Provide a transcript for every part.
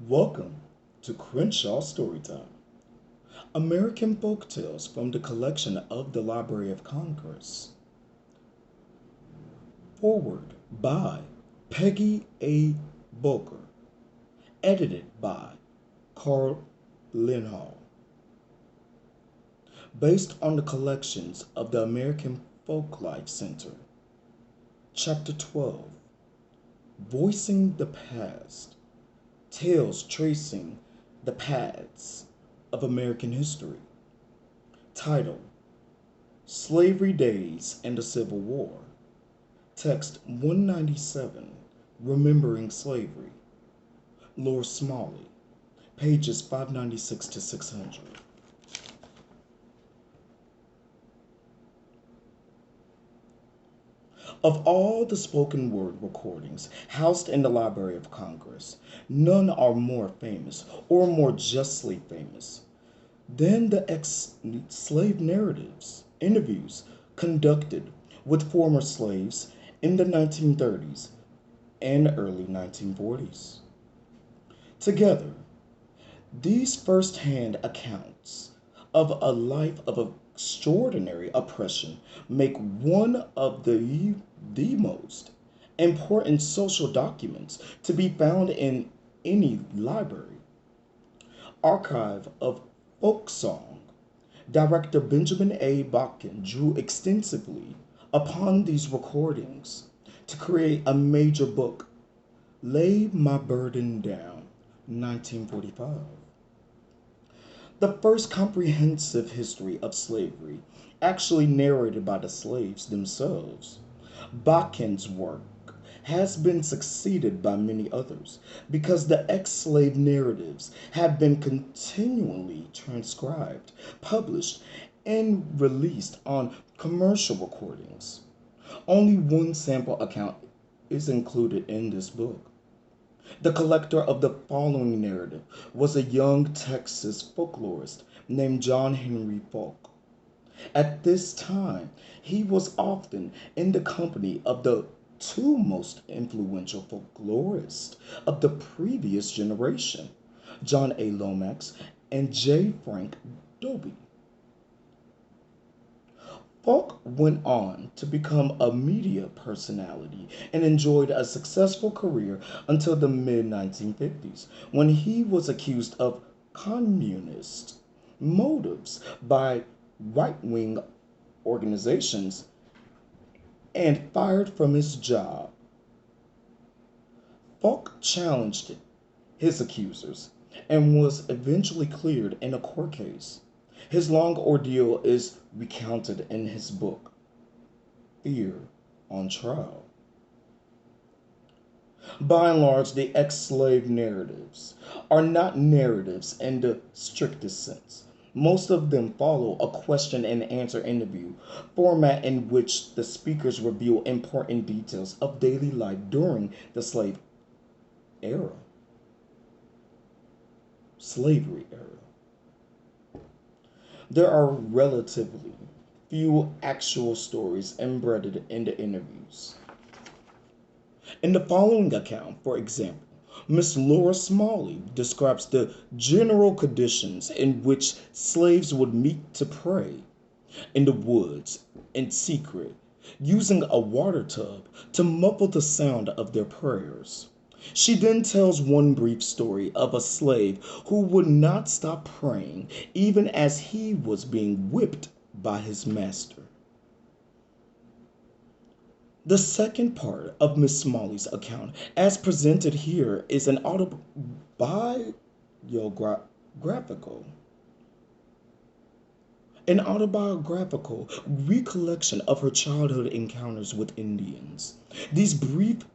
Welcome to Crenshaw Storytime, American Folktales from the collection of the Library of Congress. Foreword by Peggy A. Bulger, edited by Carl Lindahl. Based on the collections of the American Folklite Center. Chapter 12, Voicing the Past. Tales tracing the paths of American history. Title: Slavery Days and the Civil War. Text 197, Remembering Slavery. Lord Smalley, pages 596 to 600. Of all the spoken word recordings housed in the Library of Congress, none are more famous or more justly famous than the ex-slave narratives, interviews conducted with former slaves in the 1930s and early 1940s. Together, these first-hand accounts of a life of extraordinary oppression make one of the most important social documents to be found in any library. Archive of Folk Song. Director Benjamin A. Botkin drew extensively upon these recordings to create a major book, Lay My Burden Down, 1945. The first comprehensive history of slavery, actually narrated by the slaves themselves. Botkin's work has been succeeded by many others because the ex-slave narratives have been continually transcribed, published, and released on commercial recordings. Only one sample account is included in this book. The collector of the following narrative was a young Texas folklorist named John Henry Folk. At this time, he was often in the company of the two most influential folklorists of the previous generation, John A. Lomax and J. Frank Dobie. Folk went on to become a media personality and enjoyed a successful career until the mid 1950s, when he was accused of communist motives by right wing organizations and fired from his job. Folk challenged his accusers and was eventually cleared in a court case. His long ordeal is recounted in his book, Fear on Trial. By and large, the ex-slave narratives are not narratives in the strictest sense. Most of them follow a question and answer interview format in which the speakers reveal important details of daily life during the era, slavery era. There are relatively few actual stories embedded in the interviews. In the following account, for example, Miss Laura Smalley describes the general conditions in which slaves would meet to pray in the woods in secret, using a water tub to muffle the sound of their prayers. She then tells one brief story of a slave who would not stop praying even as he was being whipped by his master. The second part of Miss Smalley's account, as presented here, is an autobiographical recollection of her childhood encounters with Indians. These brief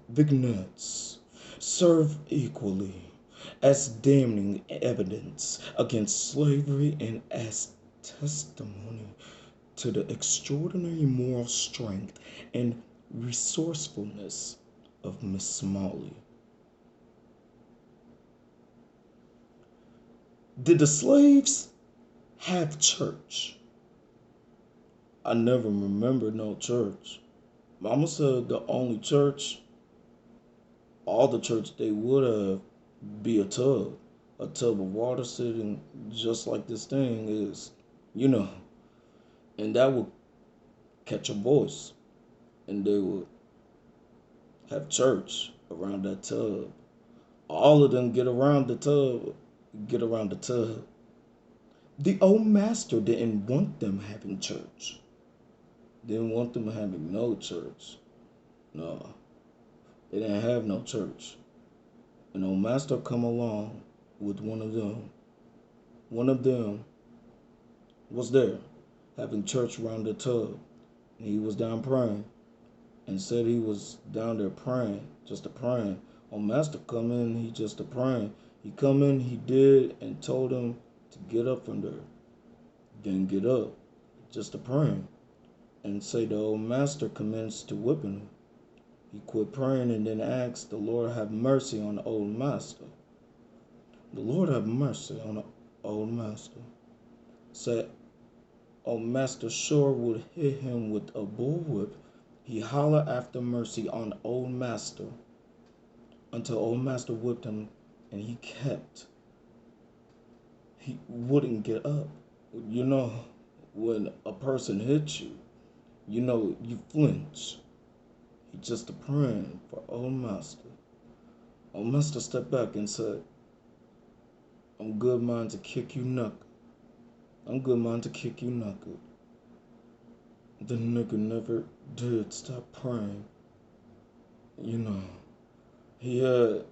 vignettes serve equally as damning evidence against slavery and as testimony to the extraordinary moral strength and resourcefulness of Miss Smalley. Did the slaves have church? I never remember no church. Mama said the only church, all the church they would have, be a tub of water sitting just like this thing is, you know, and that would catch a voice, and they would have church around that tub. All of them get around the tub. The old master didn't want them having church. Didn't want them having no church. No, they didn't have no church. An old master come along with one of them. One of them was there having church around the tub. He was down praying and said he was down there praying, just a praying. Old master come in, he just a praying. He come in, he did, and told him to get up from there. Didn't get up, just a praying. And say the old master commenced to whipping him. He quit praying and then asked the Lord have mercy on the old master. The Lord have mercy on the old master. Said old master sure would hit him with a bullwhip. He hollered after mercy on the old master until old master whipped him and he wouldn't get up. You know, when a person hits you, you know, you flinch. He just a praying for old master. Old master stepped back and said, I'm good mind to kick you knuckle. I'm good mind to kick you knuckle. The nigga never did stop praying. You know, he had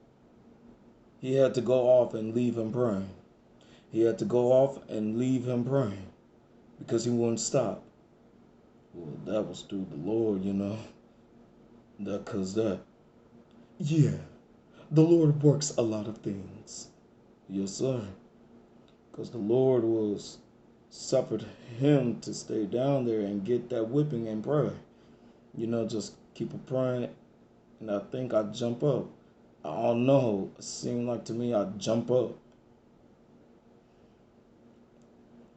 to go off and leave him praying. He had to go off and leave him praying because he wouldn't stop. Well, that was through the Lord, you know. Yeah, the Lord works a lot of things. Yes, sir. Because the Lord was suffered him to stay down there and get that whipping and pray. You know, just keep a praying, and I think I'd jump up. I don't know. It seemed like to me I'd jump up.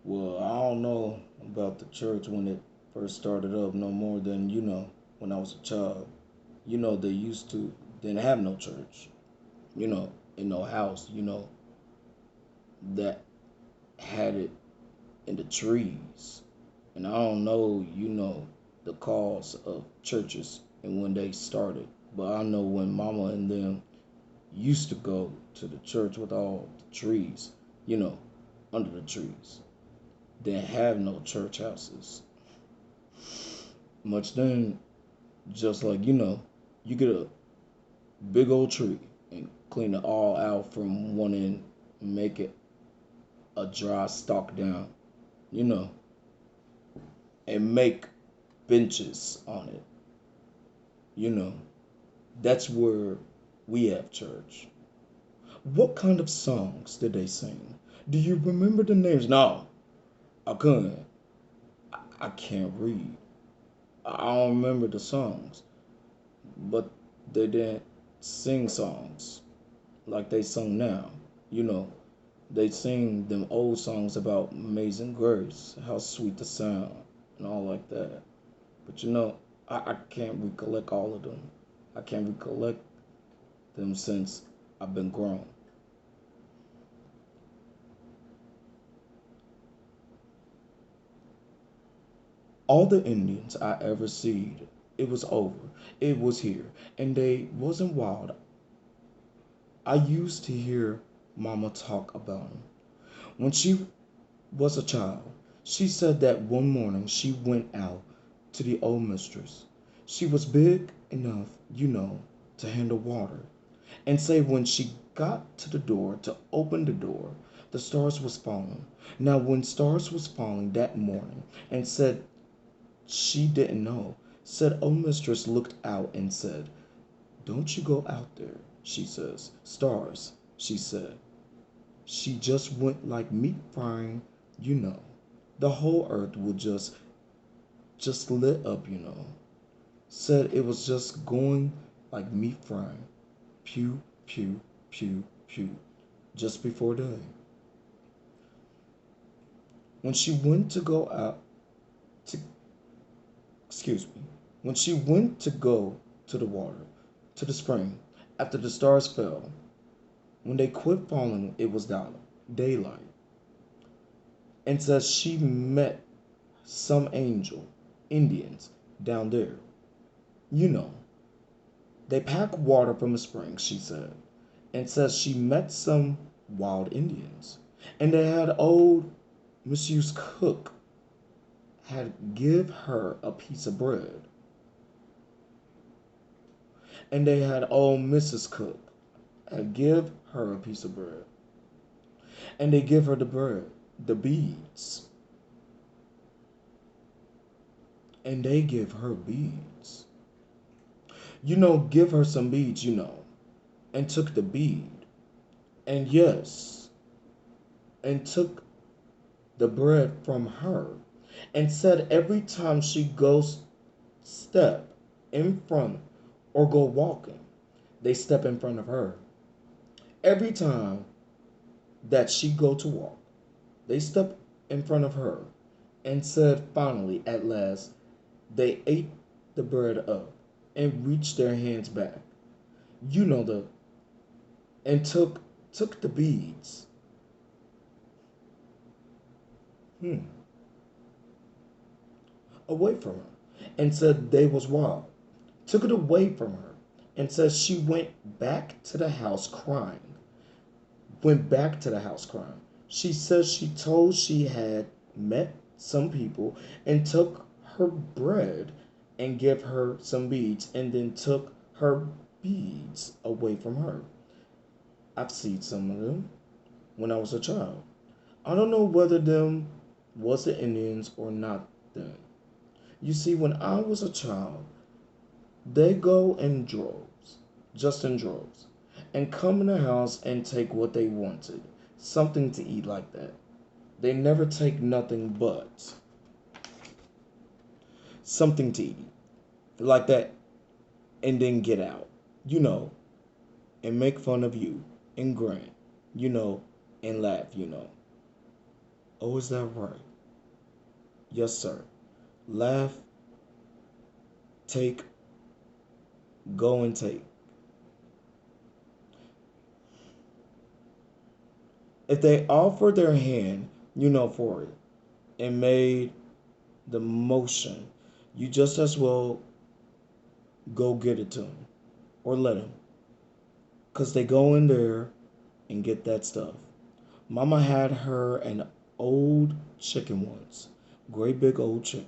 Well, I don't know about the church when it first started up no more than, you know, when I was a child. You know, they didn't have no church, you know, in no house, you know, that had it in the trees. And I don't know, you know, the cause of churches and when they started. But I know when mama and them used to go to the church with all the trees, you know, under the trees. They have no church houses. Much then, just like, you know, you get a big old tree and clean it all out from one end and make it a dry stalk down, you know, and make benches on it. You know, that's where we have church. What kind of songs did they sing? Do you remember the names? No, I couldn't. I can't read. I don't remember the songs, but they didn't sing songs like they sing now. You know, they sing them old songs about amazing grace, how sweet the sound, and all like that. But you know, I can't recollect all of them. I can't recollect them since I've been grown. All the Indians I ever seed, it was over. It was here. And they wasn't wild. I used to hear Mama talk about 'em. When she was a child, she said that one morning she went out to the old mistress. She was big enough, you know, to handle water. And say when she got to the door to open the door, the stars was falling. Now when stars was falling that morning and said she didn't know, said old mistress looked out and said, don't you go out there, she says. Stars, she said. She just went like meat frying, you know. The whole earth would just lit up, you know. Said it was just going like meat frying. Pew, pew, pew, pew. Just before day. When she went to go out to excuse me. When she went to go to the water, to the spring, after the stars fell, When they quit falling, it was daylight. And says she met some angel, Indians, down there. You know, they pack water from a spring, she said. And says she met some wild Indians. And they had old Monsieur's cook had give her a piece of bread. And they had old Mrs. Cook had give her a piece of bread. And they give her the bread, the beads. And they give her beads. You know, give her some beads, you know. And took the bead. And yes, and took the bread from her. And said every time she goes step in front or go walking, they step in front of her. Every time that she go to walk, they step in front of her. And said finally, at last, they ate the bread up and reached their hands back. You know and took the beads. Away from her. And said they was wild. Took it away from her. And says she went back to the house crying. Went back to the house crying. She says she told she had met some people and took her bread and gave her some beads and then took her beads away from her. I've seen some of them when I was a child. I don't know whether them was the Indians or not then. You see, when I was a child, they go in droves, just in droves, and come in the house and take what they wanted, something to eat like that. They never take nothing but something to eat like that and then get out, you know, and make fun of you and grin, you know, and laugh, you know. Oh, is that right? Yes, sir. Laugh, take, go and take. If they offer their hand, you know, for it, and made the motion, you just as well go get it to them or let them. Because they go in there and get that stuff. Mama had her an old chicken once. Great big old chicken.